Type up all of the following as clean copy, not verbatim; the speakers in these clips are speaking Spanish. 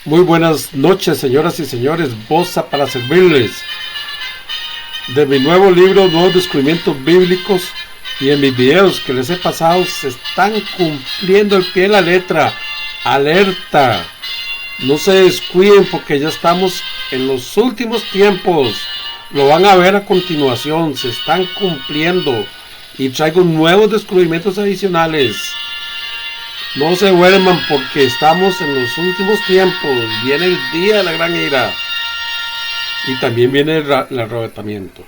Muy buenas noches, señoras y señores. Bosa para servirles. De mi nuevo libro, Nuevos Descubrimientos Bíblicos, y en mis videos que les he pasado, se están cumpliendo el pie de la letra. Alerta. No se descuiden porque ya estamos en los últimos tiempos. Lo van a ver a continuación. Se están cumpliendo. Y traigo nuevos descubrimientos adicionales. No se duerman porque estamos en los últimos tiempos. Viene el día de la gran ira. Y también viene el arrebatamiento.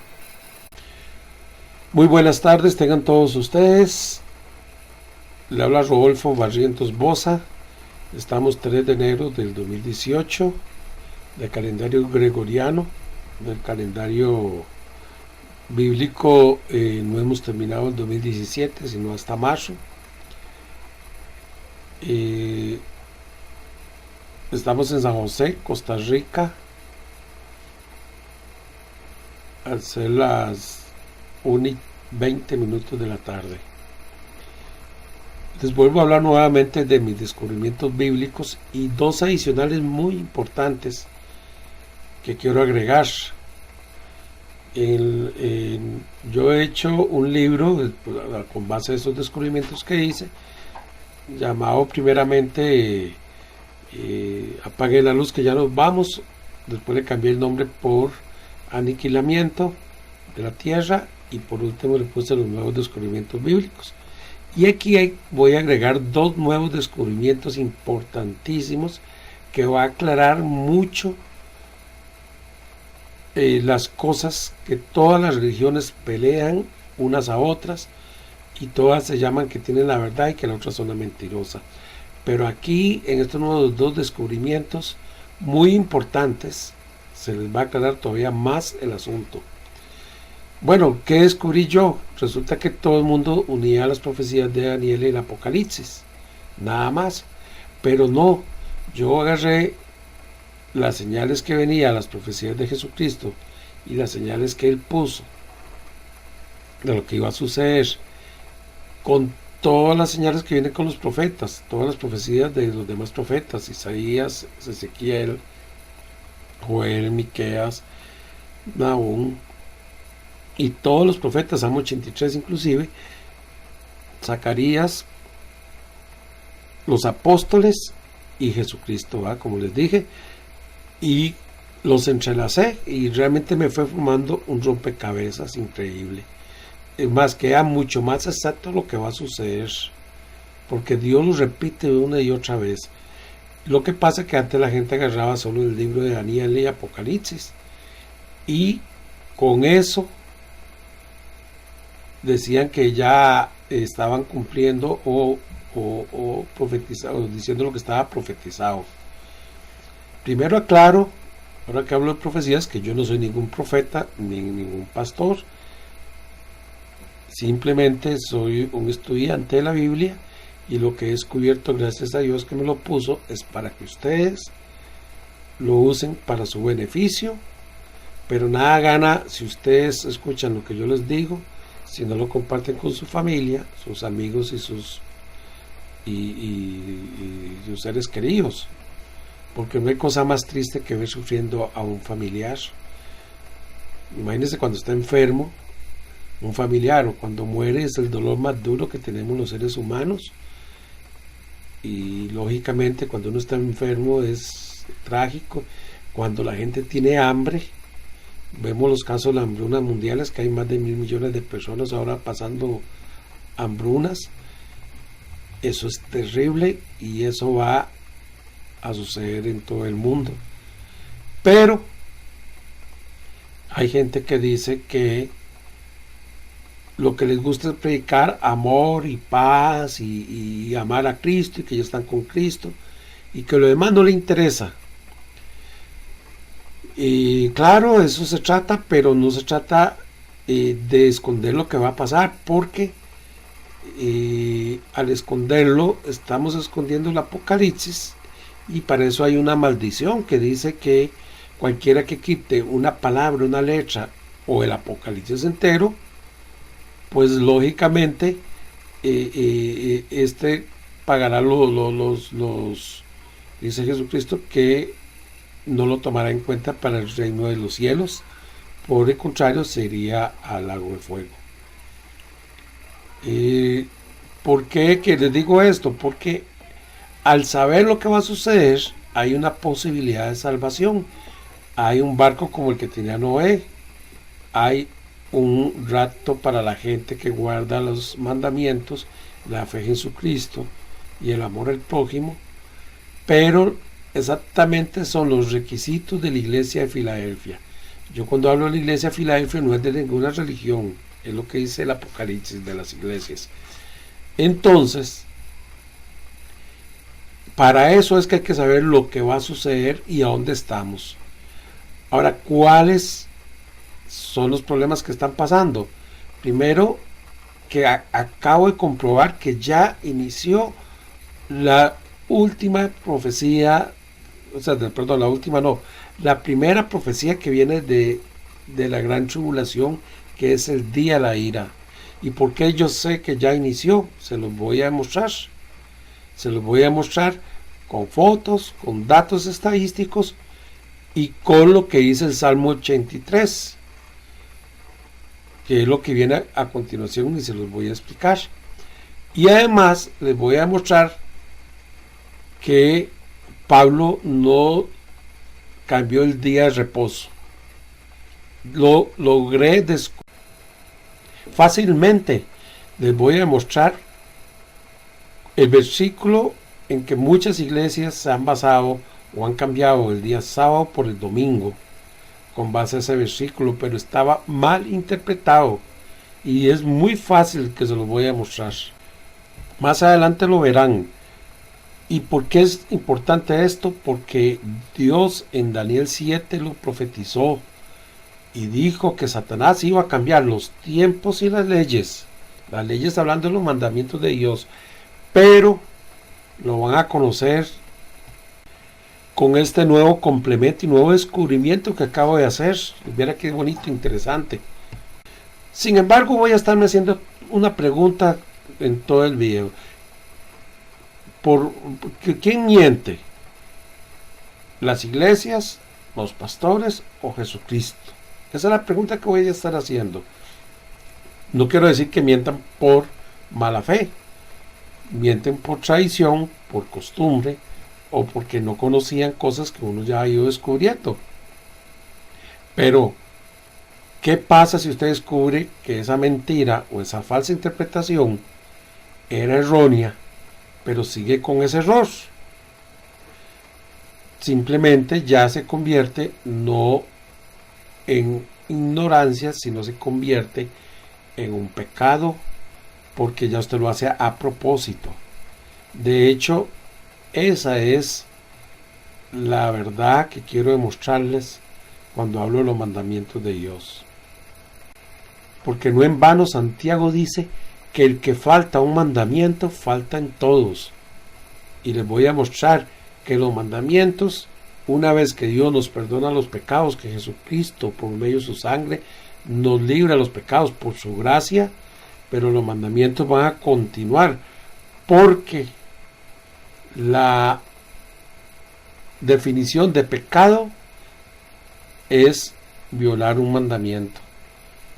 Muy buenas tardes, tengan todos ustedes. Le habla Rodolfo Barrientos Bosa. Estamos 3 de enero del 2018. Del calendario gregoriano. Del calendario bíblico no hemos terminado el 2017, sino hasta marzo. Estamos en San José, Costa Rica, al ser las 1:20 de la tarde. Les vuelvo a hablar nuevamente de mis descubrimientos bíblicos y dos adicionales muy importantes que quiero agregar. Yo he hecho un libro con base a esos descubrimientos que hice, llamado primeramente Apague la luz que ya nos vamos. Después le cambié el nombre por Aniquilamiento de la Tierra, y por último le puse los nuevos descubrimientos bíblicos. Y aquí voy a agregar dos nuevos descubrimientos importantísimos que va a aclarar mucho las cosas que todas las religiones pelean unas a otras, y todas se llaman que tienen la verdad y que la otra son la mentirosa. Pero aquí, en estos nuevos dos descubrimientos muy importantes, se les va a aclarar todavía más el asunto. Bueno, ¿qué descubrí yo? Resulta que todo el mundo unía las profecías de Daniel y el Apocalipsis, nada más. Pero no, yo agarré las señales que venían, las profecías de Jesucristo, y las señales que él puso de lo que iba a suceder, con todas las señales que vienen con los profetas, todas las profecías de los demás profetas: Isaías, Ezequiel, Joel, Miqueas, Nahum, y todos los profetas, Salmo 83 inclusive, Zacarías, los apóstoles y Jesucristo, ¿va? Como les dije, y los entrelacé y realmente me fue formando un rompecabezas increíble. Es más, queda mucho más exacto lo que va a suceder, porque Dios lo repite una y otra vez. Lo que pasa es que antes la gente agarraba solo el libro de Daniel y Apocalipsis, y con eso decían que ya estaban cumpliendo o profetizado, diciendo lo que estaba profetizado. Primero aclaro, ahora que hablo de profecías, que yo no soy ningún profeta ni ningún pastor. Simplemente soy un estudiante de la Biblia, y lo que he descubierto, gracias a Dios que me lo puso, es para que ustedes lo usen para su beneficio. Pero nada gana si ustedes escuchan lo que yo les digo si no lo comparten con su familia, sus amigos y sus seres queridos, porque no hay cosa más triste que ver sufriendo a un familiar. Imagínense cuando está enfermo un familiar, o cuando muere, es el dolor más duro que tenemos los seres humanos. Y lógicamente cuando uno está enfermo es trágico. Cuando la gente tiene hambre, vemos los casos de las hambrunas mundiales, que hay más de 1.000 millones de personas ahora pasando hambrunas. Eso es terrible, y eso va a suceder en todo el mundo. Pero hay gente que dice que lo que les gusta es predicar amor y paz y amar a Cristo, y que ya están con Cristo, y que lo demás no le interesa. Y claro, eso se trata, pero no se trata de esconder lo que va a pasar, porque al esconderlo estamos escondiendo el Apocalipsis, y para eso hay una maldición que dice que cualquiera que quite una palabra, una letra o el Apocalipsis entero, pues lógicamente este pagará los Dice Jesucristo que no lo tomará en cuenta para el reino de los cielos, por el contrario sería al lago de fuego. ¿Por qué que les digo esto? Porque al saber lo que va a suceder, hay una posibilidad de salvación. Hay un barco como el que tenía Noé. Hay un rapto para la gente que guarda los mandamientos, la fe en Jesucristo y el amor al prójimo. Pero exactamente son los requisitos de la iglesia de Filadelfia. Yo cuando hablo de la iglesia de Filadelfia no es de ninguna religión, es lo que dice el Apocalipsis de las iglesias. Entonces, para eso es que hay que saber lo que va a suceder y a dónde estamos. Ahora, ¿cuáles son los problemas que están pasando? Primero, que acabo de comprobar que ya inició la última profecía, o sea, perdón, la última no, la primera profecía que viene de la gran tribulación, que es el día de la ira. ¿Y por qué yo sé que ya inició? Se los voy a mostrar. Se los voy a mostrar con fotos, con datos estadísticos y con lo que dice el Salmo 83, que es lo que viene a continuación y se los voy a explicar. Y además les voy a mostrar que Pablo no cambió el día de reposo. Lo logré fácilmente. Les voy a mostrar el versículo en que muchas iglesias se han basado o han cambiado el día sábado por el domingo con base a ese versículo, pero estaba mal interpretado y es muy fácil que se lo voy a mostrar. Más adelante lo verán. ¿Y por qué es importante esto? Porque Dios en Daniel 7 lo profetizó y dijo que Satanás iba a cambiar los tiempos y las leyes hablando de los mandamientos de Dios, pero lo van a conocer con este nuevo complemento y nuevo descubrimiento que acabo de hacer. Mira qué bonito, interesante. Sin embargo, voy a estarme haciendo una pregunta en todo el video. ¿Quién miente? ¿Las iglesias, los pastores o Jesucristo? Esa es la pregunta que voy a estar haciendo. No quiero decir que mientan por mala fe. Mienten por traición, por costumbre o porque no conocían cosas que uno ya ha ido descubriendo. Pero, ¿qué pasa si usted descubre que esa mentira o esa falsa interpretación era errónea, pero sigue con ese error? Simplemente ya se convierte no en ignorancia, sino se convierte en un pecado, porque ya usted lo hace a propósito. De hecho, esa es la verdad que quiero demostrarles cuando hablo de los mandamientos de Dios. Porque no en vano Santiago dice que el que falta un mandamiento, falta en todos. Y les voy a mostrar que los mandamientos, una vez que Dios nos perdona los pecados, que Jesucristo por medio de su sangre nos libra de los pecados por su gracia, pero los mandamientos van a continuar, porque la definición de pecado es violar un mandamiento,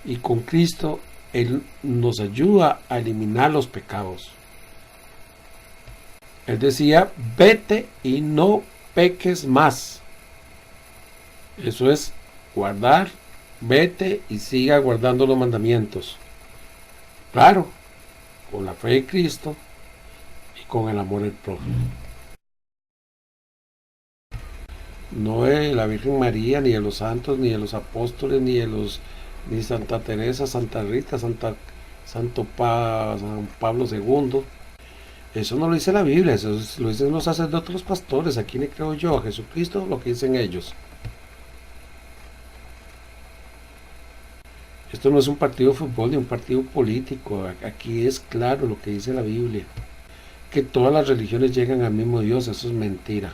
y con Cristo Él nos ayuda a eliminar los pecados. Él decía: vete y no peques más. Eso es guardar, vete y siga guardando los mandamientos. Claro, con la fe de Cristo y con el amor del prójimo. No de la Virgen María, ni de los santos, ni de los apóstoles, ni Santa Teresa, Santa Rita, San Pablo II. Eso no lo dice la Biblia, eso lo dicen los sacerdotes, los pastores. ¿A quién le creo yo? ¿A Jesucristo? Lo que dicen ellos. Esto no es un partido de fútbol ni un partido político. Aquí es claro lo que dice la Biblia, que todas las religiones llegan al mismo Dios. Eso es mentira.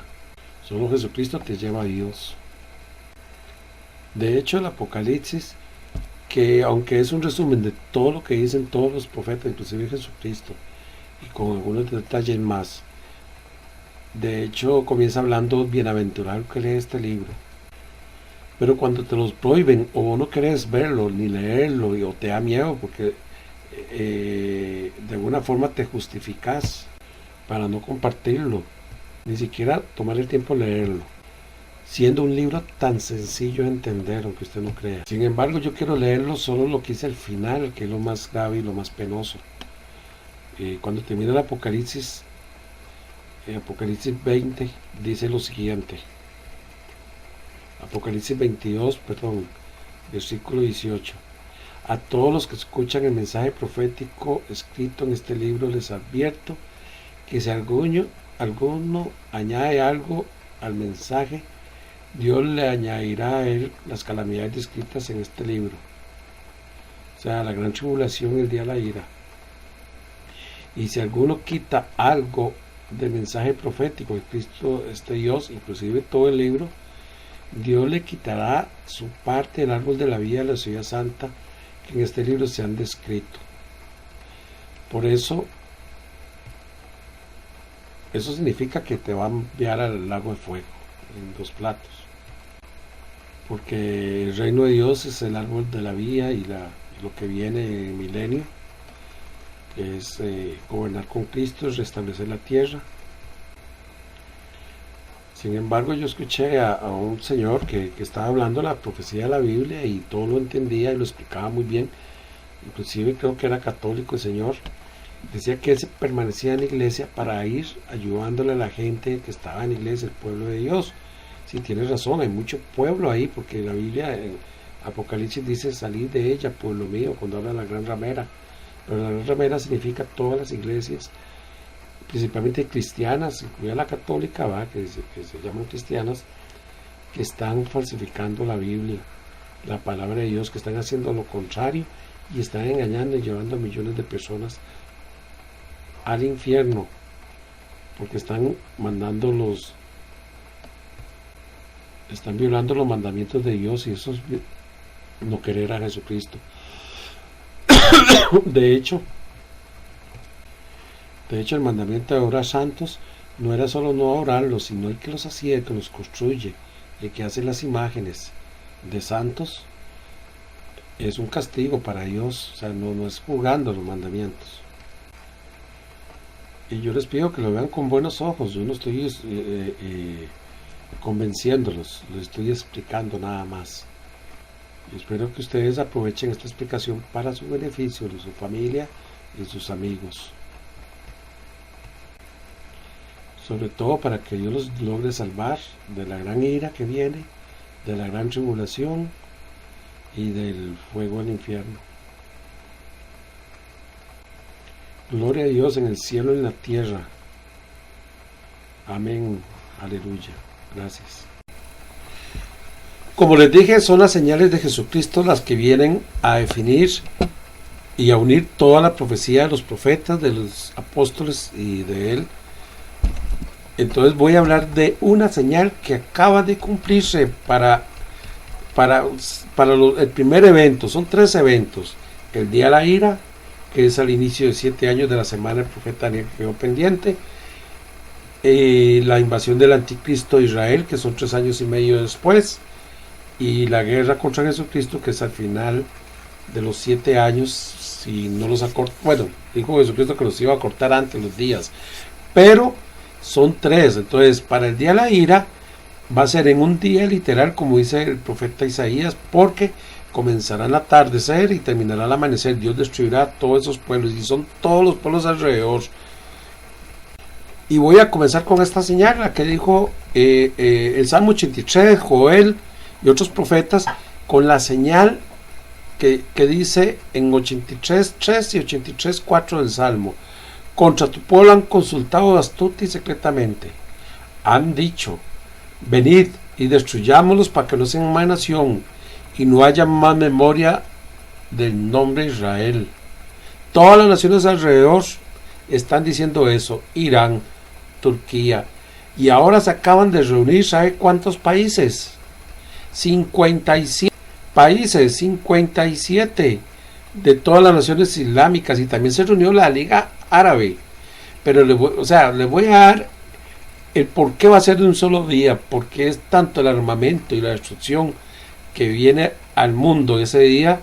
Solo Jesucristo te lleva a Dios. De hecho, el Apocalipsis, que aunque es un resumen de todo lo que dicen todos los profetas, inclusive Jesucristo, y con algunos detalles más, De hecho, comienza hablando: bienaventurado el que lee este libro. Pero cuando te los prohíben o no querés verlo ni leerlo o te da miedo porque de alguna forma te justificas para no compartirlo, ni siquiera tomar el tiempo de leerlo, siendo un libro tan sencillo de entender, aunque usted no crea. Sin embargo, yo quiero leerlo solo lo que dice al final, que es lo más grave y lo más penoso. Cuando termina el Apocalipsis, Apocalipsis 20 dice lo siguiente. Apocalipsis 22, perdón, versículo 18. A todos los que escuchan el mensaje profético escrito en este libro les advierto que si alguno añade algo al mensaje, Dios le añadirá a él las calamidades descritas en este libro. O sea, la gran tribulación, el día de la ira. Y si alguno quita algo del mensaje profético de Cristo, Dios, inclusive todo el libro, Dios le quitará su parte del árbol de la vida de la ciudad santa que en este libro se han descrito. Por eso significa que te va a enviar al lago de fuego en 2 platos, porque el reino de Dios es el árbol de la vida y lo que viene en el milenio, que es gobernar con Cristo, restablecer la tierra. Sin embargo, yo escuché a un señor que estaba hablando la profecía de la Biblia y todo lo entendía y lo explicaba muy bien. Inclusive creo que era católico el señor. Decía que él se permanecía en la iglesia para ir ayudándole a la gente que estaba en la iglesia, el pueblo de Dios. Sí, tienes razón, hay mucho pueblo ahí, porque la Biblia en Apocalipsis dice: salid de ella, pueblo mío, cuando habla de la gran ramera. Pero la gran ramera significa todas las iglesias, principalmente cristianas, incluida la católica, que se llaman cristianas, que están falsificando la Biblia, la palabra de Dios, que están haciendo lo contrario y están engañando y llevando a millones de personas al infierno, porque están violando los mandamientos de Dios, y eso es no querer a Jesucristo. De hecho, el mandamiento de orar santos no era solo no orarlos, sino el que los hacía, el que los construye, el que hace las imágenes de santos, es un castigo para Dios. O sea, no es jugando los mandamientos. Y yo les pido que lo vean con buenos ojos. Yo no estoy convenciéndolos, les estoy explicando nada más. Y espero que ustedes aprovechen esta explicación para su beneficio, de su familia y sus amigos. Sobre todo para que Dios los logre salvar de la gran ira que viene, de la gran tribulación y del fuego del infierno. Gloria a Dios en el cielo y en la tierra. Amén. Aleluya. Gracias. Como les dije, son las señales de Jesucristo las que vienen a definir y a unir toda la profecía de los profetas, de los apóstoles y de él. Entonces voy a hablar de una señal que acaba de cumplirse para el primer evento. Son 3 eventos: el día de la ira, que es al inicio de 7 años de la semana del profeta Daniel, que quedó pendiente; la invasión del anticristo a Israel, que son 3 años y medio después; y la guerra contra Jesucristo, que es al final de los 7 años, si no los acorta. Bueno, dijo Jesucristo que los iba a cortar antes los días, pero son 3. Entonces, para el día de la ira va a ser en un día literal, como dice el profeta Isaías, porque comenzará el atardecer y terminará el amanecer. Dios destruirá a todos esos pueblos, y son todos los pueblos alrededor. Y voy a comenzar con esta señal, la que dijo el Salmo 83, Joel y otros profetas, con la señal que dice en 83.3 y 83.4 del Salmo: contra tu pueblo han consultado de astucia y secretamente. Han dicho: venid y destruyámoslos para que no sean más nación y no haya más memoria del nombre de Israel. Todas las naciones alrededor están diciendo eso: Irán, Turquía. Y ahora se acaban de reunir, ¿sabe cuántos países? 57 países, 57 de todas las naciones islámicas, y también se reunió la Liga Árabe. Pero les voy a dar el por qué va a ser de un solo día, porque es tanto el armamento y la destrucción que viene al mundo ese día,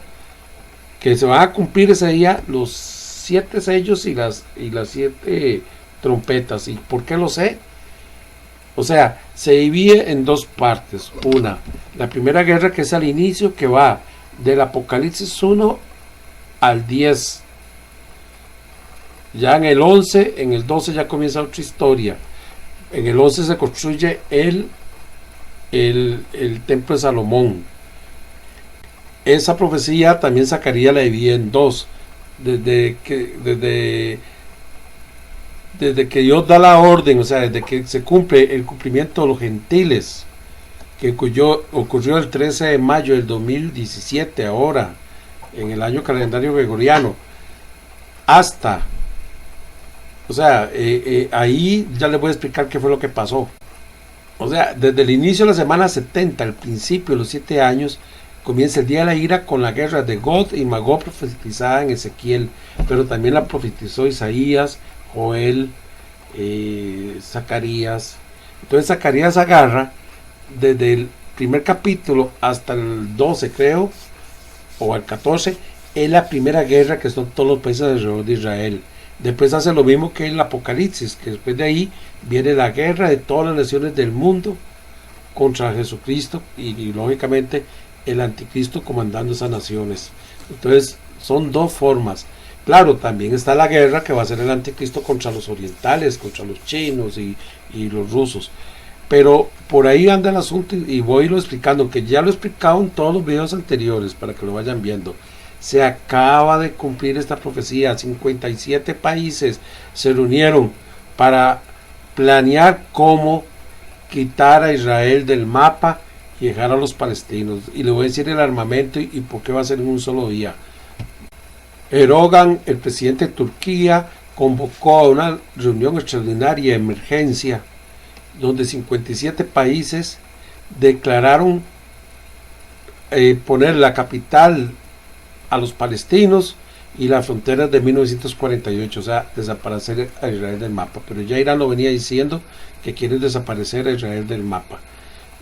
que se van a cumplir ese día los 7 sellos y las 7 trompetas. ¿Y por qué lo sé? O sea, se divide en dos partes. Una, la primera guerra, que es al inicio, que va del Apocalipsis 1 al 10. Ya en el 11, en el 12 ya comienza otra historia. En el 11 se construye el templo de Salomón. Esa profecía también Zacarías la divide en dos. Desde que Dios da la orden, o sea, desde que se cumple el cumplimiento de los gentiles, que ocurrió el 13 de mayo del 2017, ahora, en el año calendario gregoriano, hasta, o sea, ahí ya les voy a explicar qué fue lo que pasó. O sea, desde el inicio de la semana 70, al principio de los 7 años, comienza el día de la ira con la guerra de Gog y Magog, profetizada en Ezequiel, pero también la profetizó Isaías, Joel, Zacarías. Entonces Zacarías agarra desde el primer capítulo hasta el 12, creo, o al 14, es la primera guerra que son todos los países alrededor de Israel. Después hace lo mismo que el Apocalipsis, que después de ahí viene la guerra de todas las naciones del mundo contra Jesucristo y lógicamente el anticristo comandando esas naciones. Entonces son dos formas. Claro, también está la guerra que va a ser el anticristo contra los orientales, contra los chinos y los rusos. Pero por ahí anda el asunto y voy a irlo explicando, que ya lo he explicado en todos los videos anteriores para que lo vayan viendo. Se acaba de cumplir esta profecía. 57 países se reunieron para planear cómo quitar a Israel del mapa y dejar a los palestinos. Y le voy a decir el armamento y por qué va a ser en un solo día. Erdogan, el presidente de Turquía, convocó a una reunión extraordinaria de emergencia donde 57 países declararon poner la capital a los palestinos y las fronteras de 1948, o sea, desaparecer a Israel del mapa. Pero ya Irán lo venía diciendo que quieren desaparecer a Israel del mapa.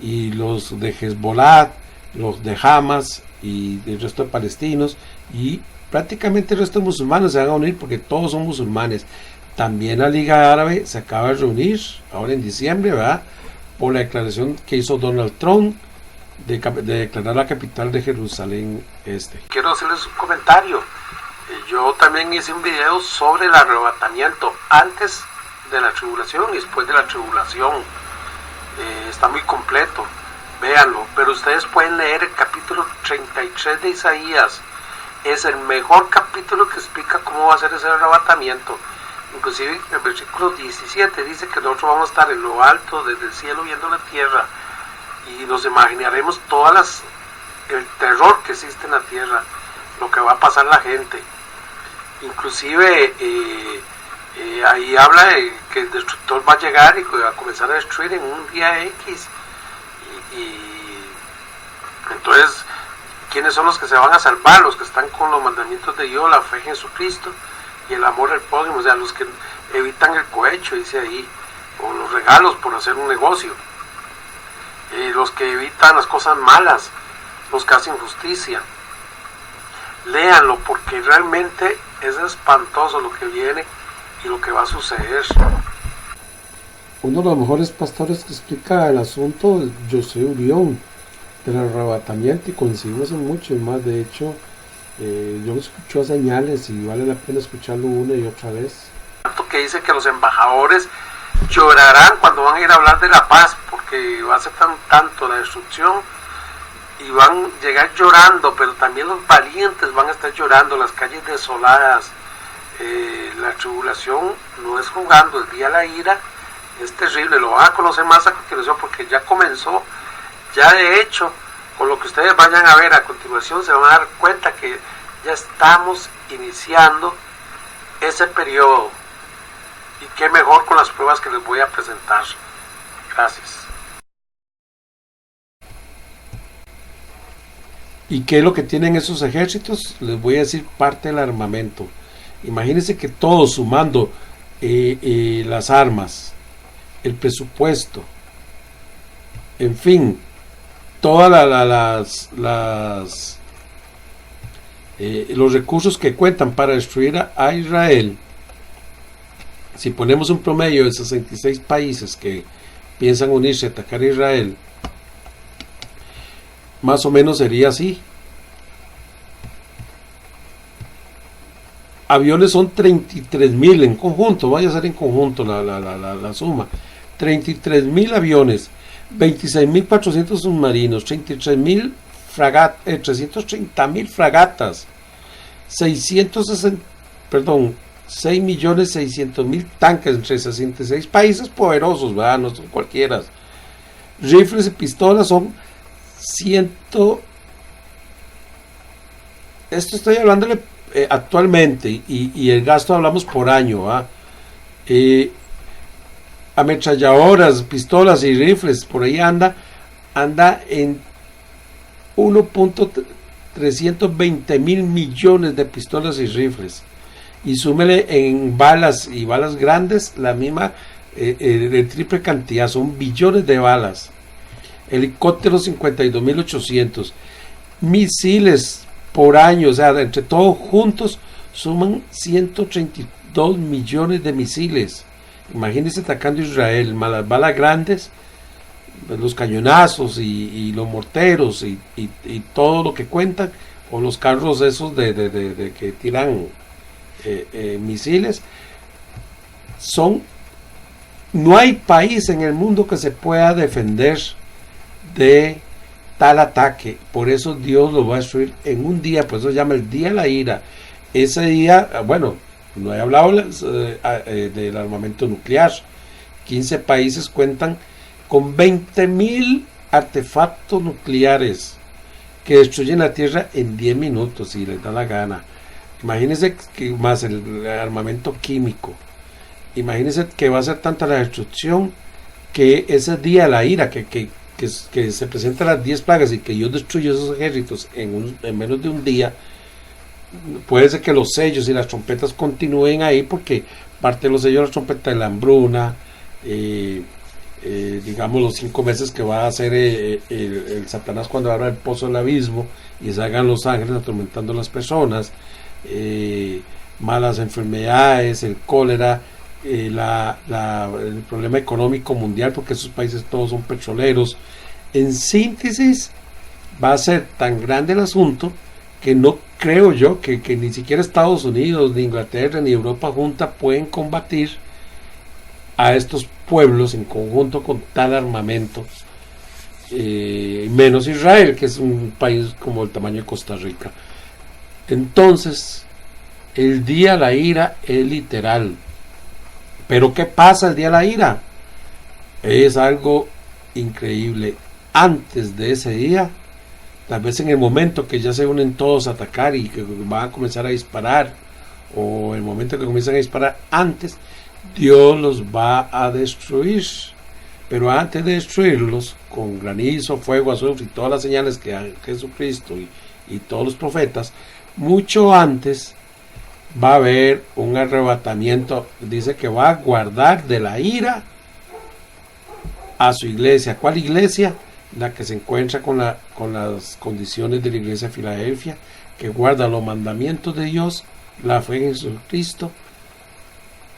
Y los de Hezbollah, los de Hamas y el resto de palestinos y prácticamente el resto de musulmanes se van a unir porque todos son musulmanes. También la Liga Árabe se acaba de reunir ahora en diciembre, ¿verdad?, por la declaración que hizo Donald Trump de declarar la capital de Jerusalén Este. Quiero hacerles un comentario. Yo también hice un video sobre el arrebatamiento antes de la tribulación y después de la tribulación. Está muy completo, véanlo. Pero ustedes pueden leer el capítulo 33 de Isaías. Es el mejor capítulo que explica cómo va a ser ese arrebatamiento. Inclusive el versículo 17 dice que nosotros vamos a estar en lo alto desde el cielo viendo la tierra y nos imaginaremos el terror que existe en la tierra, lo que va a pasar la gente. Inclusive ahí habla de que el destructor va a llegar y va a comenzar a destruir en un día X y entonces ¿quiénes son los que se van a salvar? Los que están con los mandamientos de Dios, la fe en Jesucristo y el amor al prójimo, o sea, los que evitan el cohecho, dice ahí, o los regalos por hacer un negocio, los que evitan las cosas malas, los que hacen justicia. Léanlo porque realmente es espantoso lo que viene y lo que va a suceder. Uno de los mejores pastores que explica el asunto es José Urión, del arrebatamiento, y coincidimos en mucho y más. De hecho, yo escucho señales y vale la pena escucharlo una y otra vez. Que dice que los embajadores llorarán cuando van a ir a hablar de la paz, porque va a ser tanto la destrucción y van a llegar llorando, pero también los valientes van a estar llorando, las calles desoladas. La tribulación no es jugando, el día de la ira es terrible, lo van a conocer más a continuación porque ya comenzó. Ya de hecho, con lo que ustedes vayan a ver a continuación, se van a dar cuenta que ya estamos iniciando ese periodo. Y qué mejor con las pruebas que les voy a presentar. Gracias. ¿Y qué es lo que tienen esos ejércitos? Les voy a decir parte del armamento. Imagínense que todos sumando las armas, el presupuesto, en fin, todas los recursos que cuentan para destruir a Israel. Si ponemos un promedio de 66 países que piensan unirse a atacar a Israel, más o menos sería así. Aviones son 33,000 en conjunto, vaya a ser en conjunto la suma. 33,000 aviones, 26,400 submarinos, 33,000 330,000 fragatas, 6,600,000 tanques entre 66 países poderosos, ¿verdad? No son cualquiera. Rifles y pistolas son 100. Esto estoy hablándole actualmente, y el gasto hablamos por año, ametralladoras, pistolas y rifles, por ahí anda en 1.320 millones de pistolas y rifles, y súmele en balas y balas grandes la misma, de triple cantidad, son billones de balas. Helicópteros 52,800, misiles por año, o sea, entre todos juntos suman 132 millones de misiles. Imagínense atacando Israel, más las balas grandes, los cañonazos y los morteros y todo lo que cuentan, o los carros esos de que tiran misiles. No hay país en el mundo que se pueda defender de tal ataque. Por eso Dios lo va a destruir en un día, por eso se llama el día de la ira. Ese día, bueno, no he hablado del armamento nuclear. 15 países cuentan con 20,000 artefactos nucleares que destruyen la Tierra en 10 minutos si les da la gana. Imagínense que más el armamento químico. Imagínense que va a ser tanta la destrucción que ese día de la ira, que se presentan las 10 plagas y que Dios destruye esos ejércitos en menos de un día. Puede ser que los sellos y las trompetas continúen ahí, porque parte de los sellos de las trompetas de la hambruna, digamos los 5 meses que va a hacer el Satanás cuando abra el pozo del abismo y salgan los ángeles atormentando a las personas, malas enfermedades, el cólera, el problema económico mundial, porque esos países todos son petroleros. En síntesis, va a ser tan grande el asunto que no creo yo que ni siquiera Estados Unidos, ni Inglaterra, ni Europa junta pueden combatir a estos pueblos en conjunto con tal armamento, menos Israel, que es un país como el tamaño de Costa Rica. Entonces, el día de la ira es literal. Pero ¿qué pasa el día de la ira? Es algo increíble. Antes de ese día, tal vez en el momento que ya se unen todos a atacar y que van a comenzar a disparar, o el momento que comienzan a disparar, antes Dios los va a destruir. Pero antes de destruirlos, con granizo, fuego, azufre y todas las señales que dan Jesucristo y todos los profetas, mucho antes va a haber un arrebatamiento. Dice que va a guardar de la ira a su iglesia. ¿Cuál iglesia? La que se encuentra con las condiciones de la iglesia de Filadelfia, que guarda los mandamientos de Dios, la fe en Jesucristo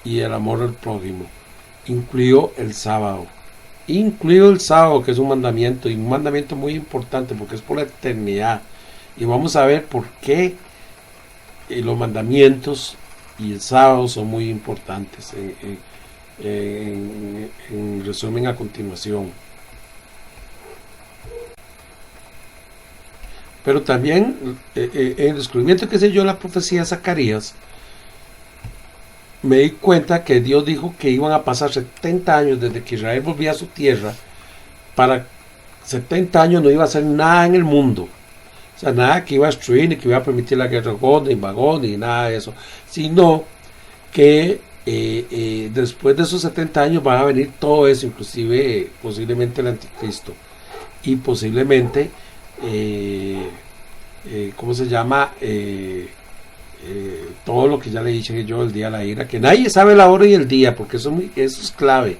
y el amor al prójimo, incluido el sábado, que es un mandamiento, y un mandamiento muy importante porque es por la eternidad. Y vamos a ver por qué los mandamientos y el sábado son muy importantes, en resumen a continuación. Pero también en el descubrimiento que hice yo la profecía de Zacarías, me di cuenta que Dios dijo que iban a pasar 70 años desde que Israel volvía a su tierra. Para 70 años no iba a hacer nada en el mundo. O sea, nada que iba a destruir, ni que iba a permitir la guerra ni vagón, ni nada de eso. Sino que después de esos 70 años van a venir todo eso, inclusive posiblemente el anticristo. Y posiblemente, ¿cómo se llama? Todo lo que ya le dije yo, el día de la ira, que nadie sabe la hora y el día, porque eso es clave.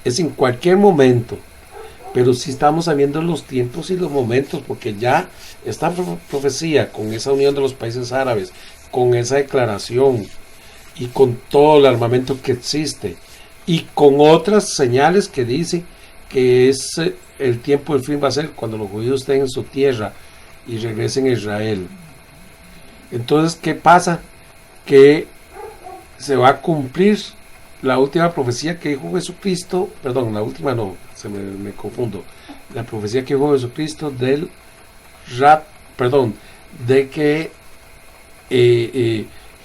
es en cualquier momento, pero sí estamos sabiendo los tiempos y los momentos, porque ya esta profecía, con esa unión de los países árabes, con esa declaración y con todo el armamento que existe, y con otras señales que dice que es el tiempo del fin va a ser cuando los judíos estén en su tierra y regresen a Israel. Entonces, ¿qué pasa? Que se va a cumplir la última profecía que dijo Jesucristo, perdón, la última no, me confundo, la profecía que dijo Jesucristo del de que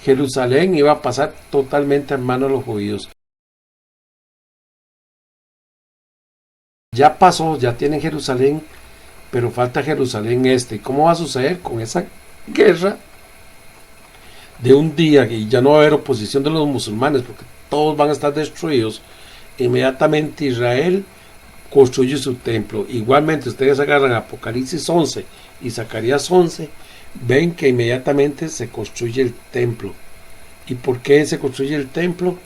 Jerusalén iba a pasar totalmente en manos de los judíos. Ya pasó, ya tienen Jerusalén, pero falta Jerusalén este. ¿Y cómo va a suceder con esa guerra de un día y ya no va a haber oposición de los musulmanes porque todos van a estar destruidos? Inmediatamente Israel construye su templo. Igualmente ustedes agarran Apocalipsis 11 y Zacarías 11, ven que inmediatamente se construye el templo. ¿Y por qué se construye el templo?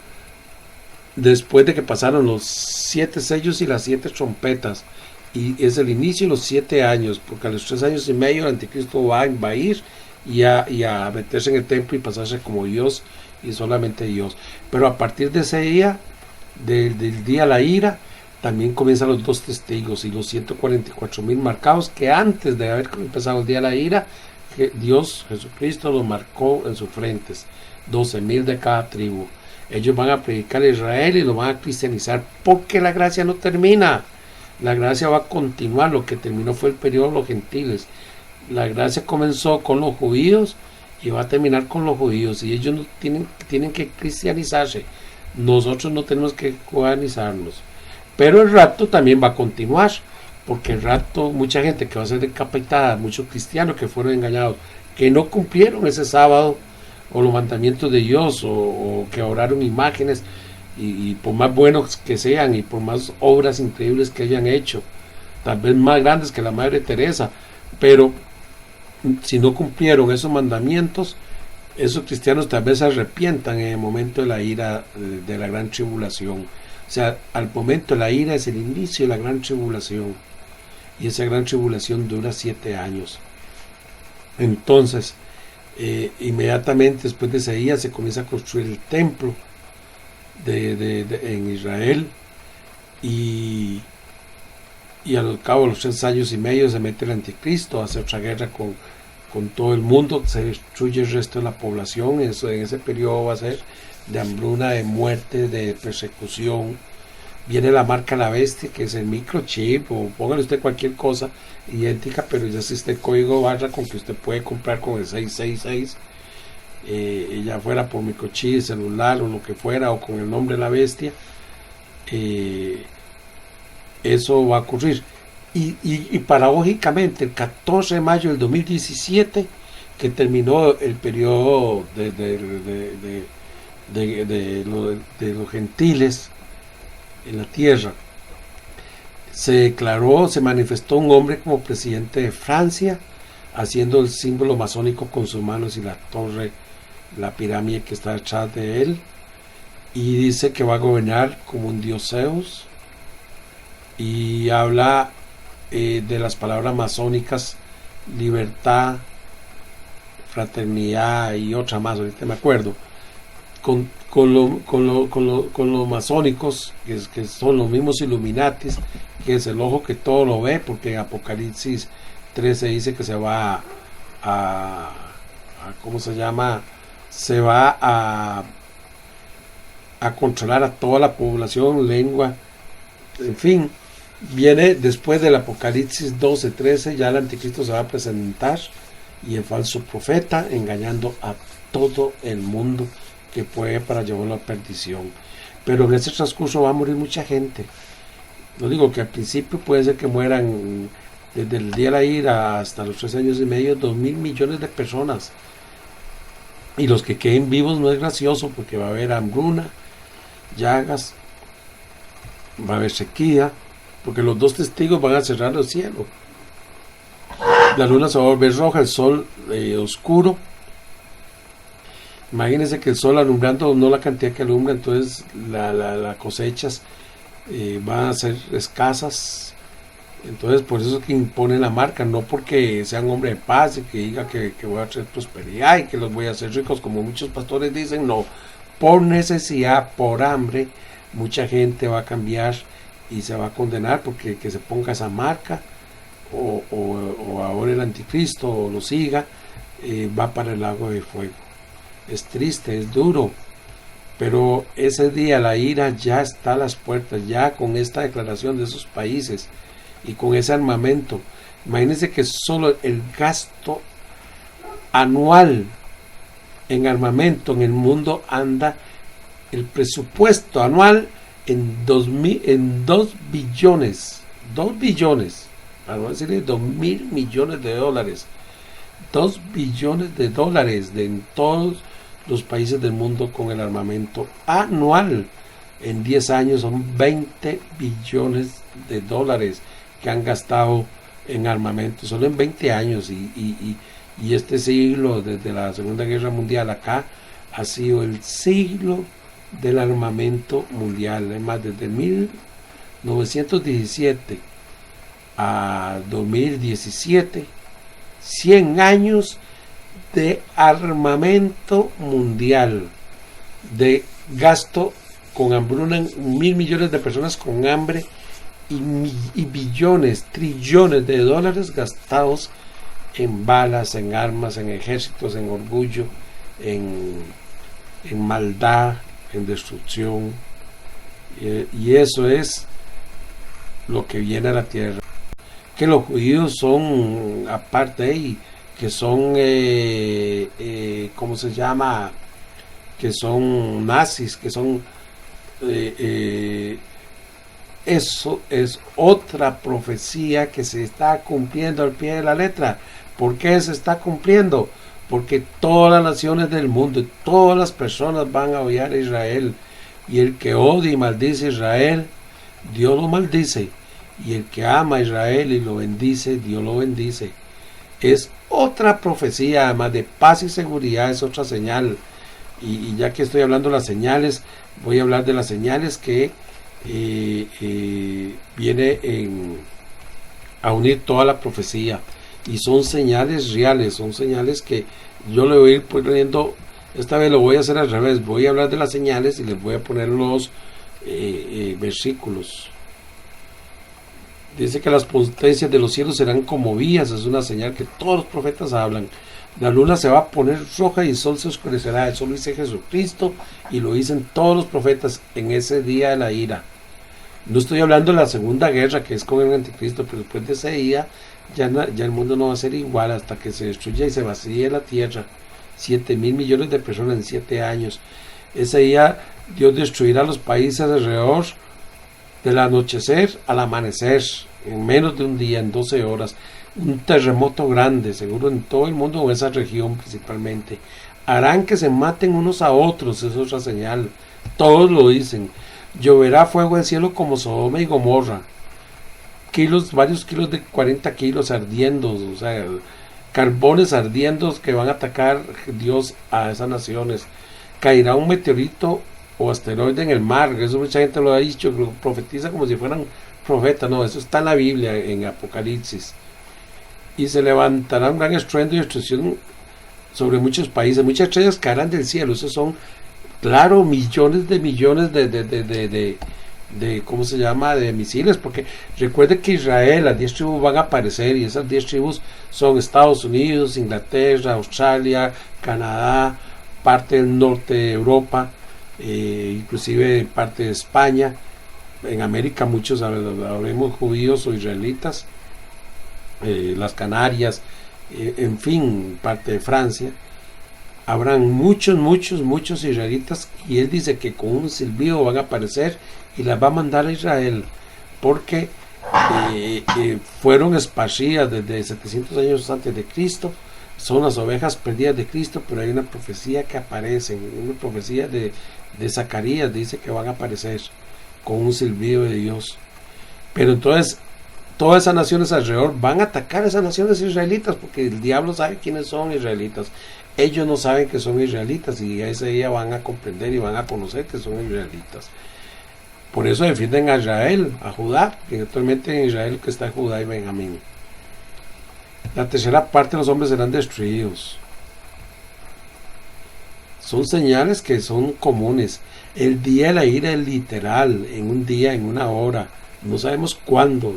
Después de que pasaron los 7 sellos y las 7 trompetas, y es el inicio de los 7 años, porque a los 3 años y medio el anticristo va a invadir y a meterse en el templo y pasarse como Dios y solamente Dios. Pero a partir de ese día, del día de la ira, también comienzan los 2 testigos y los 144,000 marcados, que antes de haber empezado el día de la ira, Dios, Jesucristo, los marcó en sus frentes, 12,000 de cada tribu. Ellos van a predicar a Israel y lo van a cristianizar, porque la gracia no termina. La gracia va a continuar. Lo que terminó fue el periodo de los gentiles. La gracia comenzó con los judíos y va a terminar con los judíos, y ellos no tienen que cristianizarse. Nosotros no tenemos que judaizarnos. Pero el rapto también va a continuar, porque el rapto, mucha gente que va a ser decapitada, muchos cristianos que fueron engañados, que no cumplieron ese sábado o los mandamientos de Dios, o que oraron imágenes, y por más buenos que sean y por más obras increíbles que hayan hecho, tal vez más grandes que la Madre Teresa, pero si no cumplieron esos mandamientos, esos cristianos tal vez se arrepientan en el momento de la ira, de la gran tribulación. O sea, al momento de la ira es el inicio de la gran tribulación, y esa gran tribulación dura 7 años. Entonces, inmediatamente después de ese día se comienza a construir el templo en Israel, y al cabo de los 3 años y medio se mete el anticristo a hacer otra guerra con todo el mundo, se destruye el resto de la población. Eso, en ese periodo va a ser de hambruna, de muerte, de persecución. Viene la marca de la bestia, que es el microchip, o póngale usted cualquier cosa idéntica, pero ya existe el código barra con que usted puede comprar con el 666, ya fuera por microchip, celular o lo que fuera, o con el nombre de la bestia. Eso va a ocurrir. Y paradójicamente, el 14 de mayo del 2017, que terminó el periodo de los gentiles en la tierra, se manifestó un hombre como presidente de Francia, haciendo el símbolo masónico con sus manos y la torre, la pirámide que está detrás de él, y dice que va a gobernar como un dios Zeus, y habla de las palabras masónicas: libertad, fraternidad y otra más, ahorita me acuerdo, con los masónicos, que son los mismos Illuminatis, que es el ojo que todo lo ve, porque en Apocalipsis 13 dice que se va ¿cómo se llama? Se va a controlar a toda la población, lengua, en fin. Viene después del Apocalipsis 12-13, ya el anticristo se va a presentar, y el falso profeta, engañando a todo el mundo que puede para llevarlo a perdición. Pero en ese transcurso va a morir mucha gente. No digo que al principio puede ser que mueran, desde el día de la ira hasta los 3 años y medio, 2,000 millones de personas. Y los que queden vivos no es gracioso, porque va a haber hambruna, llagas, va a haber sequía, porque los 2 testigos van a cerrar el cielo. La luna se va a volver roja, el sol oscuro. Imagínense que el sol alumbrando no la cantidad que alumbra, entonces las cosechas van a ser escasas. Entonces por eso es que imponen la marca, no porque sean hombre de paz y que diga que voy a traer prosperidad y que los voy a hacer ricos, como muchos pastores dicen. No, por necesidad, por hambre, mucha gente va a cambiar y se va a condenar porque que se ponga esa marca, o ahora el anticristo o lo siga, va para el lago de fuego. Es triste, es duro, pero ese día la ira ya está a las puertas, ya con esta declaración de esos países y con ese armamento. Imagínense que solo el gasto anual en armamento en el mundo anda, el presupuesto anual en 2 billones, para no decirle 2.000 millones de dólares, 2 billones de dólares en todos los países del mundo con el armamento anual. En 10 años son 20 billones de dólares que han gastado en armamento, solo en 20 años, y este siglo, desde la Segunda Guerra Mundial acá, ha sido el siglo del armamento mundial. Además, desde 1917 a 2017, 100 años de armamento mundial, de gasto con hambruna, 1.000 millones de personas con hambre, y billones, trillones de dólares gastados en balas, en armas, en ejércitos, en orgullo, en maldad, en destrucción. Y eso es lo que viene a la tierra. Que los judíos son, aparte ahí, que son, ¿cómo se llama? Que son nazis, que son... eso es otra profecía que se está cumpliendo al pie de la letra. ¿Por qué se está cumpliendo? Porque todas las naciones del mundo, todas las personas van a odiar a Israel, y el que odia y maldice a Israel, Dios lo maldice, y el que ama a Israel y lo bendice, Dios lo bendice. Es otra profecía, además de paz y seguridad, es otra señal. Y ya que estoy hablando de las señales, voy a hablar de las señales que viene a unir toda la profecía, y son señales reales, son señales que yo le voy a ir poniendo. Esta vez lo voy a hacer al revés, voy a hablar de las señales y les voy a poner los versículos. Dice que las potencias de los cielos serán como vías, es una señal que todos los profetas hablan. La luna se va a poner roja y el sol se oscurecerá. Eso lo dice Jesucristo y lo dicen todos los profetas en ese día de la ira. No estoy hablando de la segunda guerra, que es con el anticristo, pero después de ese día ya el mundo no va a ser igual hasta que se destruya y se vacíe la tierra. 7.000 millones de personas en 7 años. Ese día Dios destruirá los países alrededor del anochecer al amanecer, en menos de un día, en 12 horas. Un terremoto grande, seguro en todo el mundo, o esa región principalmente. Harán que se maten unos a otros, es otra señal. Todos lo dicen. Lloverá fuego del cielo como Sodoma y Gomorra. Varios kilos de 40 kilos ardiendo, o sea, carbones ardiendo que van a atacar Dios a esas naciones. Caerá un meteorito o asteroide en el mar. Eso mucha gente lo ha dicho, lo profetiza como si fueran profetas. No, eso está en la Biblia, en Apocalipsis. Y se levantará un gran estruendo y destrucción sobre muchos países. Muchas estrellas caerán del cielo. Esos son, claro, millones de ¿cómo se llama? De misiles, porque recuerde que Israel, las 10 tribus van a aparecer, y esas 10 tribus son Estados Unidos, Inglaterra, Australia, Canadá, parte del norte de Europa, inclusive parte de España. En América muchos habremos judíos o israelitas, las Canarias, en fin, parte de Francia. Habrán muchos israelitas, y él dice que con un silbido van a aparecer y las va a mandar a Israel, porque fueron esparcidas desde 700 años antes de Cristo. Son las ovejas perdidas de Cristo, pero hay una profecía que aparece, una profecía de Zacarías, dice que van a aparecer con un silbido de Dios. Pero entonces todas esas naciones alrededor van a atacar a esas naciones israelitas, porque el diablo sabe quiénes son israelitas. Ellos no saben que son israelitas, y ese día van a comprender y van a conocer que son israelitas. Por eso defienden a Israel, a Judá, que actualmente en Israel que está Judá y Benjamín. La tercera parte de los hombres serán destruidos. Son señales que son comunes. El día de la ira es literal, en un día, en una hora. No sabemos cuándo,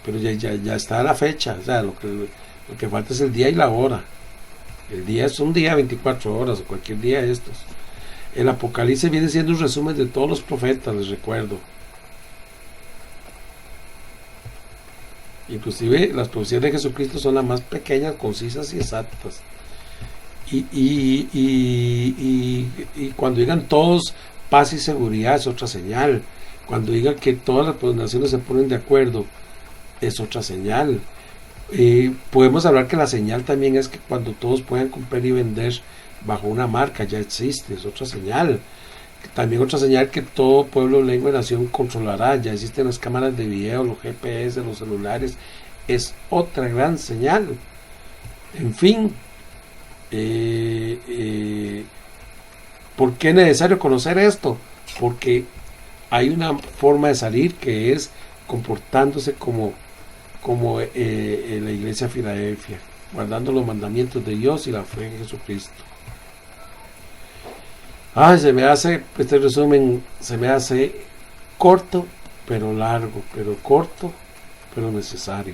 pero ya está la fecha. O sea, lo que falta es el día y la hora. El día es un día, 24 horas, o cualquier día de estos. El Apocalipsis viene siendo un resumen de todos los profetas, les recuerdo. Inclusive las profecías de Jesucristo son las más pequeñas, concisas y exactas. Y cuando digan todos paz y seguridad es otra señal. Cuando digan que todas las naciones se ponen de acuerdo es otra señal. Podemos hablar que la señal también es que cuando todos puedan comprar y vender bajo una marca ya existe, es otra señal. También otra señal que todo pueblo, lengua y nación controlará, ya existen las cámaras de video, los GPS, los celulares, es otra gran señal. En fin, ¿por qué es necesario conocer esto? Porque hay una forma de salir que es comportándose como en la iglesia de Filadelfia, guardando los mandamientos de Dios y la fe en Jesucristo. Se me hace, este resumen se me hace corto, pero largo, pero corto, pero necesario.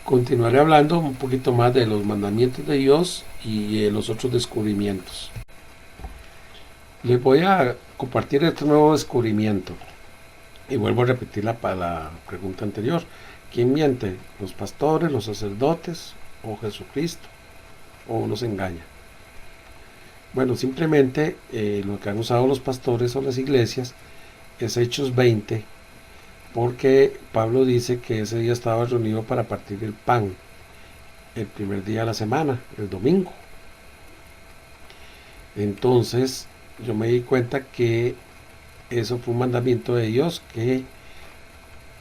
Continuaré hablando un poquito más de los mandamientos de Dios y los otros descubrimientos. Les voy a compartir este nuevo descubrimiento. Y vuelvo a repetir la pregunta anterior. ¿Quién miente? ¿Los pastores, los sacerdotes o Jesucristo? ¿O nos engaña? Bueno, simplemente lo que han usado los pastores o las iglesias es Hechos 20, porque Pablo dice que ese día estaba reunido para partir el pan, el primer día de la semana, el domingo. Entonces yo me di cuenta que eso fue un mandamiento de Dios, que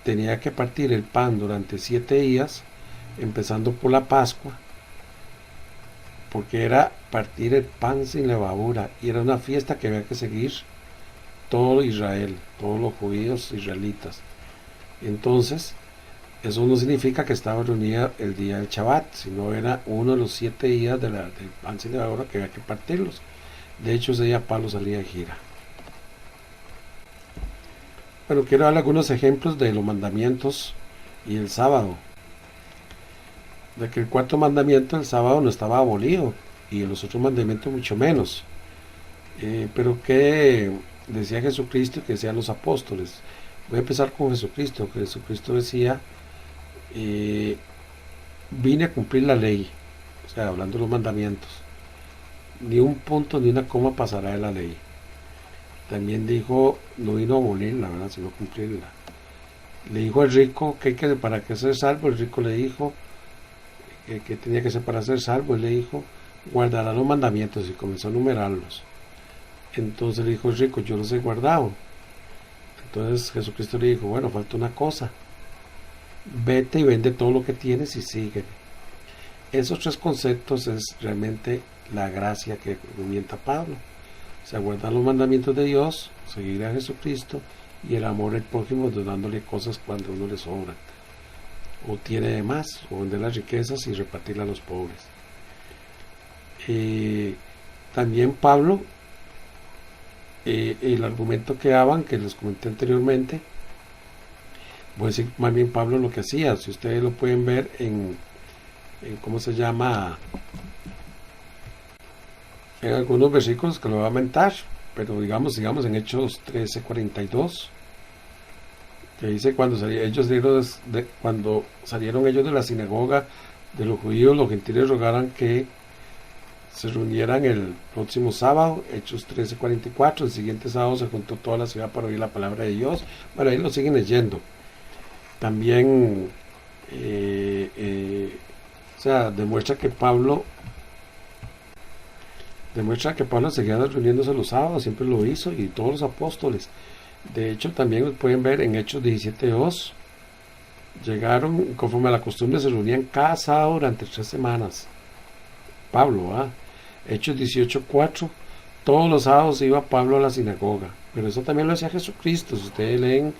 tenía que partir el pan durante 7 días, empezando por la Pascua, porque era partir el pan sin levadura, y era una fiesta que había que seguir todo Israel, todos los judíos israelitas. Entonces, eso no significa que estaba reunida el día del Shabbat, sino era uno de los 7 días del pan sin levadura que había que partirlos. De hecho, ese día Pablo salía de gira. Bueno, quiero dar algunos ejemplos de los mandamientos y el sábado. De que el cuarto mandamiento, el sábado, no estaba abolido, y los otros mandamientos mucho menos. Pero que decía Jesucristo y que decían los apóstoles. Voy a empezar con Jesucristo, que Jesucristo decía, vine a cumplir la ley, o sea, hablando de los mandamientos. Ni un punto ni una coma pasará de la ley. También dijo, no vino a abolirla, ¿verdad?, sino cumplirla. Le dijo al rico que para que ser salvo. El rico le dijo que tenía que ser para ser salvo. Él le dijo, guardará los mandamientos, y comenzó a numerarlos. Entonces le dijo el rico, yo los he guardado. Entonces Jesucristo le dijo, bueno, falta una cosa, vete y vende todo lo que tienes y sígueme. Esos 3 conceptos es realmente la gracia que comienza Pablo. O sea, guardar los mandamientos de Dios, seguir a Jesucristo, y el amor al prójimo, dándole cosas cuando uno le sobra o tiene de más, o vender las riquezas y repartirlas a los pobres. También Pablo, el argumento que daban, que les comenté anteriormente, voy a decir más bien Pablo lo que hacía. Si ustedes lo pueden ver en ¿cómo se llama?, en algunos versículos que lo voy a aumentar, pero digamos en Hechos 13:42, que dice, cuando salieron ellos de la sinagoga de los judíos, los gentiles rogaron que se reunieran el próximo sábado. Hechos 13:44, el siguiente sábado se juntó toda la ciudad para oír la palabra de Dios. Bueno, ahí lo siguen leyendo. También o sea, demuestra que Pablo seguía reuniéndose los sábados, siempre lo hizo, y todos los apóstoles. De hecho, también lo pueden ver en Hechos 17:2. Llegaron, conforme a la costumbre, se reunían cada sábado durante 3 semanas. Pablo, Hechos 18:4, todos los sábados iba Pablo a la sinagoga, pero eso también lo hacía Jesucristo. Si ustedes leen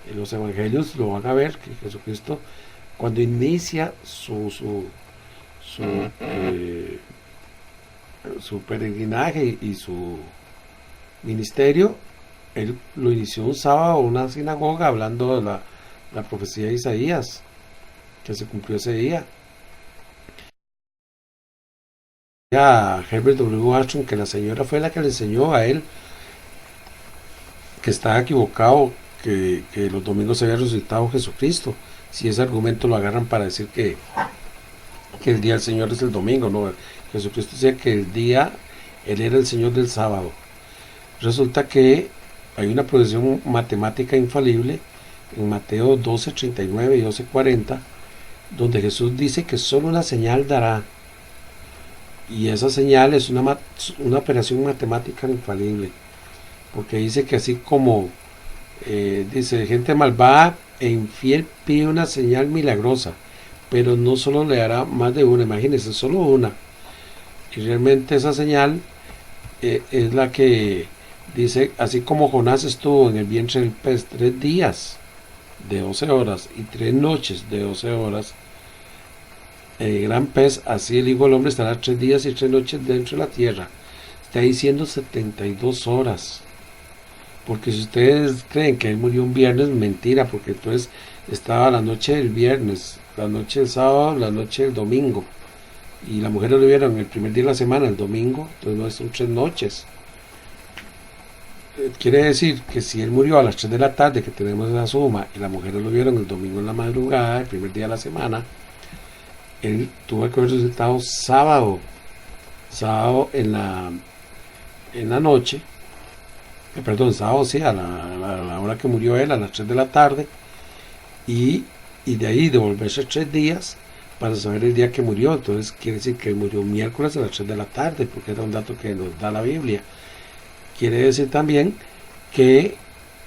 en los evangelios, lo van a ver que Jesucristo, cuando inicia su, eh, su peregrinaje y su ministerio, él lo inició un sábado en una sinagoga hablando de la profecía de Isaías, que se cumplió ese día. A Herbert W. Ashton que la señora fue la que le enseñó a él que estaba equivocado, que los domingos se había resucitado Jesucristo. Si ese argumento lo agarran para decir que el día del Señor es el domingo, no. Jesucristo decía que Él era el Señor del sábado. Resulta que hay una progresión matemática infalible en Mateo 12:39 y 12:40, donde Jesús dice que solo una señal dará. Y esa señal es una operación matemática infalible, porque dice que así como dice, gente malvada e infiel pide una señal milagrosa, pero no solo le dará más de una, imagínense, solo una. Y realmente esa señal es la que dice, así como Jonás estuvo en el vientre del pez 3 días de 12 horas y 3 noches de 12 horas, el gran pez, así el Hijo del Hombre estará 3 días y 3 noches dentro de la tierra. Está diciendo 72 horas. Porque si ustedes creen que él murió un viernes, mentira, porque entonces estaba la noche del viernes, la noche del sábado, la noche del domingo. Y la mujer lo vieron el primer día de la semana, el domingo, entonces no son 3 noches. Quiere decir que si él murió a las 3 de la tarde, que tenemos esa suma, y la mujer lo vieron el domingo en la madrugada, el primer día de la semana, él tuvo que haber resucitado sábado en la noche, perdón, sábado sí, a la hora que murió él, a las 3 de la tarde, y de ahí devolverse 3 días para saber el día que murió. Entonces quiere decir que él murió miércoles a las 3 de la tarde, porque era un dato que nos da la Biblia. Quiere decir también que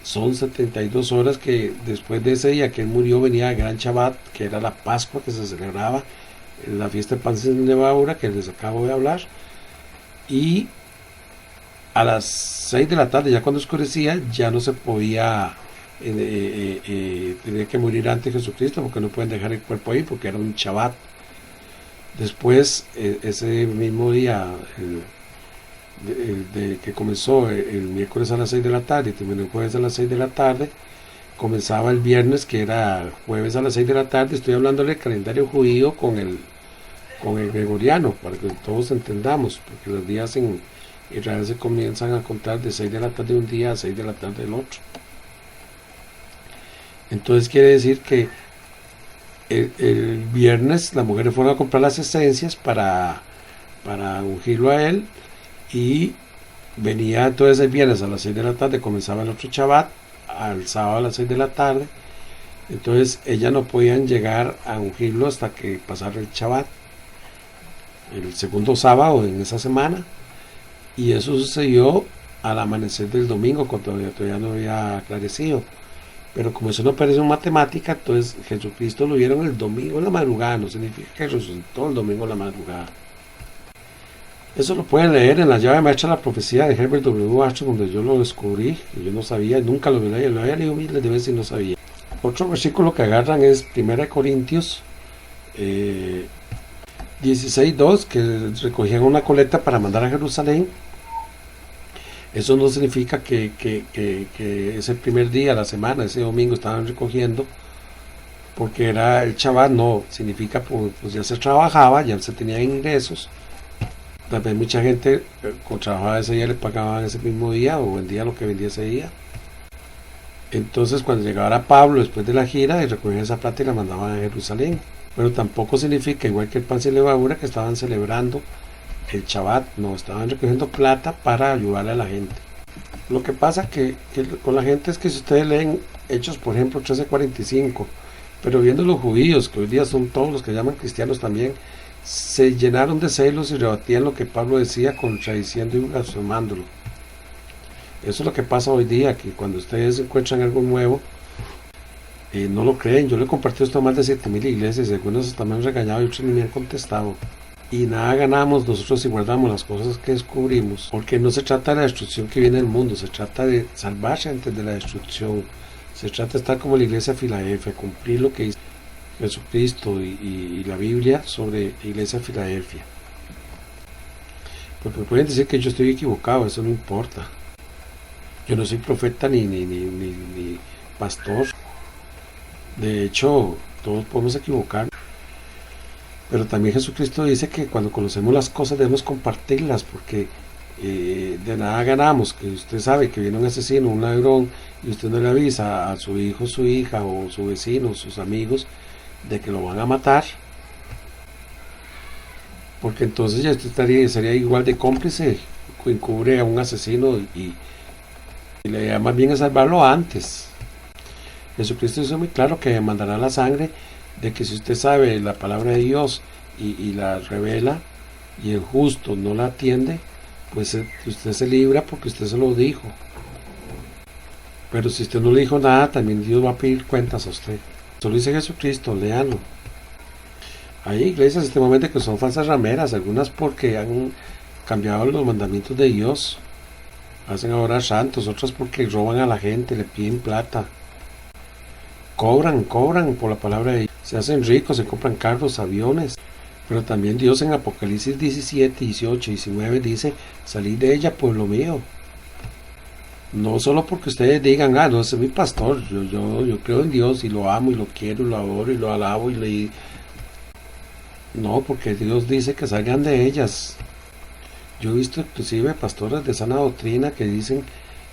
son 72 horas que después de ese día que él murió venía el Gran Shabbat, que era la Pascua que se celebraba, la fiesta de pan sin levadura que les acabo de hablar, y a las 6 de la tarde, ya cuando oscurecía, ya no se podía, tenía que morir antes de Jesucristo, porque no pueden dejar el cuerpo ahí, porque era un Shabbat. Después, ese mismo día, que comenzó el miércoles a las 6 de la tarde y terminó el jueves a las 6 de la tarde, comenzaba el viernes, que era jueves a las 6 de la tarde. Estoy hablando del calendario judío con el gregoriano, para que todos entendamos, porque los días en Israel se comienzan a contar de 6 de la tarde de un día a 6 de la tarde del otro. Entonces quiere decir que el viernes las mujeres fueron a comprar las esencias para ungirlo a él, y venía entonces el viernes a las 6 de la tarde, comenzaba el otro Shabbat, al sábado a las 6 de la tarde. Entonces ellas no podían llegar a ungirlo hasta que pasara el Shabbat, el segundo sábado en esa semana. Y eso sucedió al amanecer del domingo, cuando todavía no había aclarecido. Pero como eso no parece una matemática, entonces Jesucristo lo vieron el domingo en la madrugada, no significa que resucitó el domingo en la madrugada. Eso lo pueden leer en la llave maestra de la profecía de Herbert W. Ashton, donde yo lo descubrí, y yo no sabía, nunca lo había leído miles de veces y no sabía. Otro versículo que agarran es 1 Corintios 16:2, que recogían una coleta para mandar a Jerusalén. Eso no significa que ese primer día de la semana, ese domingo, estaban recogiendo porque era el Shabbat. No, significa pues ya se trabajaba, ya se tenían ingresos. También mucha gente con trabajaba ese día le pagaban ese mismo día o vendía lo que vendía ese día. Entonces cuando llegara Pablo después de la gira, y recogían esa plata y la mandaban a Jerusalén. Pero tampoco significa, igual que el pan sin levadura, que estaban celebrando el Shabbat. No, estaban recogiendo plata para ayudarle a la gente. Lo que pasa que con la gente es que si ustedes leen Hechos, por ejemplo, 13:45, pero viendo los judíos, que hoy día son todos los que llaman cristianos también, se llenaron de celos y rebatían lo que Pablo decía, contradiciendo y blasfemándolo. Eso es lo que pasa hoy día, que cuando ustedes encuentran algo nuevo, no lo creen. Yo le he compartido esto a más de 7,000 iglesias, y algunos hasta me han regañado y otros ni me han contestado. y nada ganamos nosotros si guardamos las cosas que descubrimos, porque no se trata de la destrucción que viene del mundo, se trata de salvarse antes de la destrucción, se trata de estar como la iglesia de Filadelfia, cumplir lo que dice Jesucristo y la Biblia sobre la iglesia de Filadelfia. Porque me pueden decir que yo estoy equivocado, eso no importa. Yo no soy profeta ni pastor. De hecho, todos podemos equivocar. Pero también Jesucristo dice que cuando conocemos las cosas debemos compartirlas porque de nada ganamos. Que usted sabe que viene un asesino, un ladrón y usted no le avisa a su hijo, su hija o su vecino, sus amigos de que lo van a matar. Porque entonces ya usted sería igual de cómplice, encubre a un asesino y la idea más bien es salvarlo antes. Jesucristo hizo muy claro que mandará la sangre de que si usted sabe la palabra de Dios y la revela y el justo no la atiende, pues usted se libra porque usted se lo dijo. Pero si usted no le dijo nada, también Dios va a pedir cuentas a usted. Eso lo dice Jesucristo, léanlo. Hay iglesias en este momento que son falsas rameras, algunas porque han cambiado los mandamientos de Dios, hacen ahora santos, otras porque roban a la gente, le piden plata. Cobran por la palabra de Dios. Se hacen ricos, se compran carros, aviones. Pero también Dios en Apocalipsis 17, 18, 19 dice, salid de ella, pueblo mío. No solo porque ustedes digan, no, ese es mi pastor, yo creo en Dios y lo amo y lo quiero y lo adoro y lo alabo y le... No, porque Dios dice que salgan de ellas. Yo he visto inclusive pastores de sana doctrina que dicen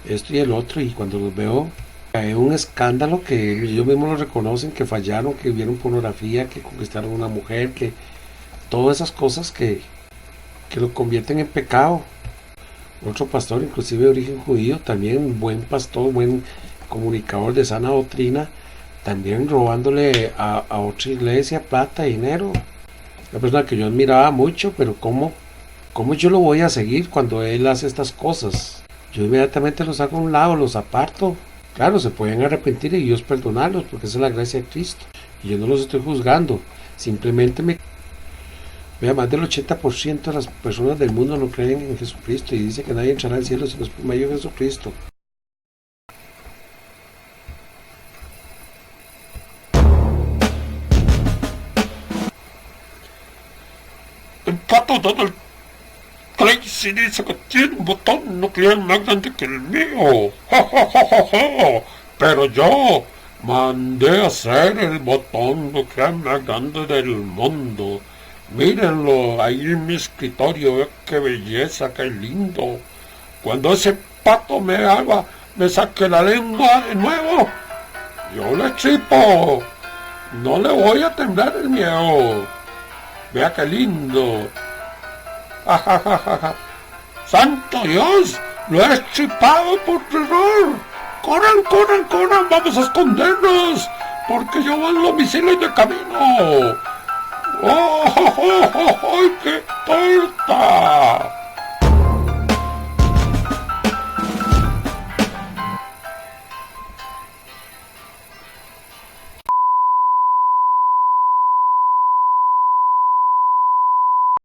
esto y el otro y cuando los veo hay un escándalo que ellos mismos lo reconocen, que fallaron, que vieron pornografía, que conquistaron a una mujer, que todas esas cosas que lo convierten en pecado. Otro pastor, inclusive de origen judío, también buen pastor, buen comunicador de sana doctrina, también robándole a otra iglesia plata, dinero. Una persona que yo admiraba mucho, pero ¿cómo yo lo voy a seguir cuando él hace estas cosas? Yo inmediatamente los hago a un lado, los aparto. Claro, se pueden arrepentir y Dios perdonarlos, porque esa es la gracia de Cristo. Y yo no los estoy juzgando, simplemente Vea, más del 80% de las personas del mundo no creen en Jesucristo y dice que nadie entrará al cielo si no es por medio de Jesucristo. El pato Donald Tracy dice que tiene un botón nuclear más grande que el mío. ¡Ja, ja, ja, ja, ja! Pero yo mandé a hacer el botón nuclear más grande del mundo. Mírenlo ahí en mi escritorio, ve qué belleza, qué lindo. Cuando ese pato me saque la lengua de nuevo, yo le tripo. No le voy a temblar el miedo. Vea qué lindo. ¡Ja, ja, ja, ja, ja! ¡Santo Dios! ¡Lo he estripado por error! ¡Corran, corran, corran! ¡Vamos a escondernos! Porque yo van los misiles de camino. ¡Oh, oh, oh, oh, oh! ¡Qué torta!